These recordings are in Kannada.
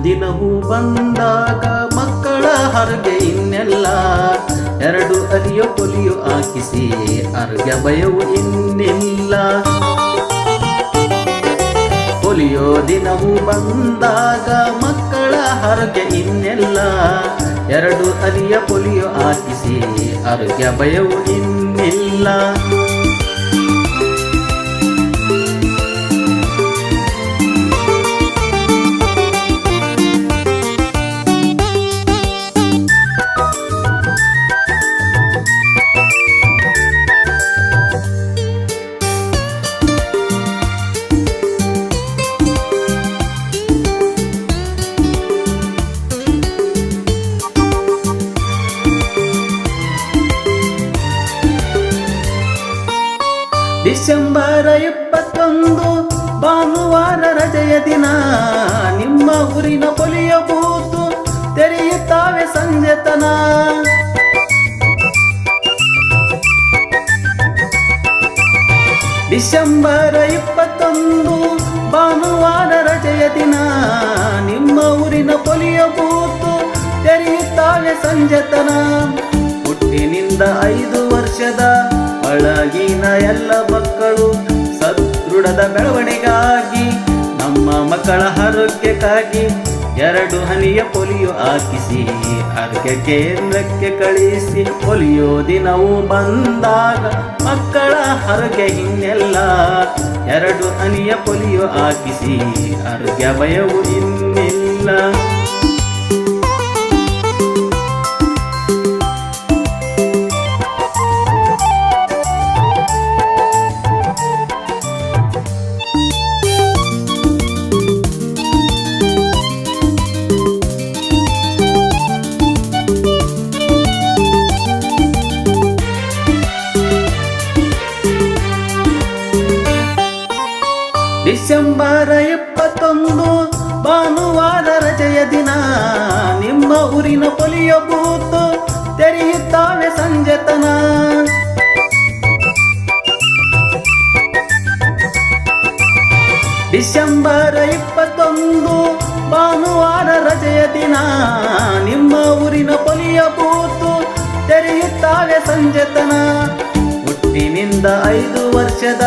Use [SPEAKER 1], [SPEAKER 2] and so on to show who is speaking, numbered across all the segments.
[SPEAKER 1] ದಿನವೂ ಬಂದಾಗ ಮಕ್ಕಳ ಹರಗೆ ಇನ್ನೆಲ್ಲ 2 ಅರಿಯೋ ಪೋಲಿಯೋ ಹಾಕಿಸಿ ಆರೋಗ್ಯ ಭಯವು ಇನ್ನಿಲ್ಲ. ಪೋಲಿಯೋ ದಿನವೂ ಬಂದಾಗ ಮಕ್ಕಳ ಹರಗೆ ಇನ್ನೆಲ್ಲ 2 ಅರಿಯ ಪೋಲಿಯೋ ಹಾಕಿಸಿ ಆರೋಗ್ಯ ಭಯವು ಇನ್ನಿಲ್ಲ. ಡಿಸೆಂಬರ್ 21 ಭಾನುವಾರ ರಜೆಯ ದಿನ ನಿಮ್ಮ ಊರಿನ ಪೋಲಿಯೋ ಬೂತು ತೆರೆಯುತ್ತಾವೆ ಸಂಜೆತನ. ಡಿಸೆಂಬರ್ 21 ಭಾನುವಾರ ರಜೆಯ ದಿನ ನಿಮ್ಮ ಊರಿನ ಪೋಲಿಯೋ ಬೂತು ತೆರೆಯುತ್ತಾವೆ ಸಂಜೆತನ. ಹುಟ್ಟಿನಿಂದ 5 ವರ್ಷದ ಒಳಗಿನ ಎಲ್ಲ ಮಕ್ಕಳು ಸದೃಢದ ಬೆಳವಣಿಗಾಗಿ ನಮ್ಮ ಮಕ್ಕಳ ಆರೋಗ್ಯಕ್ಕಾಗಿ 2 ಹನಿಯ ಪೋಲಿಯೋ ಹಾಕಿಸಿ ಆರೋಗ್ಯ ಕೇಂದ್ರಕ್ಕೆ ಕಳಿಸಿ. ಪೋಲಿಯೋ ದಿನವೂ ಬಂದಾಗ ಮಕ್ಕಳ ಆರೋಗ್ಯ ಇನ್ನೆಲ್ಲ 2 ಹನಿಯ ಪೋಲಿಯೋ ಹಾಕಿಸಿ ಆರೋಗ್ಯ ಭಯವು ಇನ್ನಿಲ್ಲ. ಡಿಸೆಂಬರ್ 21 ಭಾನುವಾರ ರಜೆಯ ದಿನ ನಿಮ್ಮ ಊರಿನ ಪೋಲಿಯೋ ಬೂತು ತೆರೆಯುತ್ತಾವೆ ಸಂಜೆತನ. ಡಿಸೆಂಬರ್ 21 ಭಾನುವಾರ ರಜೆಯ ದಿನ ನಿಮ್ಮ ಊರಿನ ಪೋಲಿಯೋ ಬೂತು ತೆರೆಯುತ್ತಾವೆ ಸಂಜೆತನ. ಹುಟ್ಟಿನಿಂದ 5 ವರ್ಷದ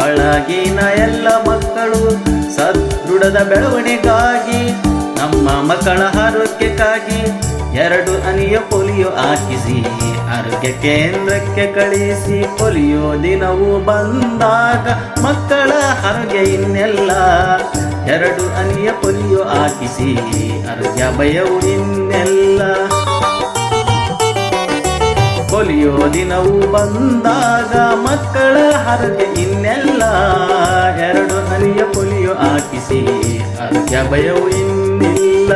[SPEAKER 1] ಒಳಗಿನ ಎಲ್ಲ ಮಕ್ಕಳು ಸದೃಢದ ಬೆಳವಣಿಗಾಗಿ ನಮ್ಮ ಮಕ್ಕಳ ಆರೋಗ್ಯಕ್ಕಾಗಿ 2 ಹನಿಯ ಪೋಲಿಯೋ ಹಾಕಿಸಿ ಆರೋಗ್ಯ ಕೇಂದ್ರಕ್ಕೆ ಕಳಿಸಿ. ಪೋಲಿಯೋ ದಿನವೂ ಬಂದಾಗ ಮಕ್ಕಳ ಆರೋಗ್ಯ ಇನ್ನೆಲ್ಲ 2 ಹನಿಯ ಪೋಲಿಯೋ ಹಾಕಿಸಿ ಆರೋಗ್ಯ ಭಯವು ಇನ್ನೆಲ್ಲ. ಪೋಲಿಯೋ ದಿನವೂ ಬಂದಾಗ ಮಕ್ಕಳ ಆರೋಗ್ಯ ಇನ್ನೆಲ್ಲ 2 ಹನಿಯ ಪೋಲಿಯೋ ಹಾಕಿಸಿ ಆರೋಗ್ಯ ಭಯವು ಇನ್ನಿಲ್ಲ.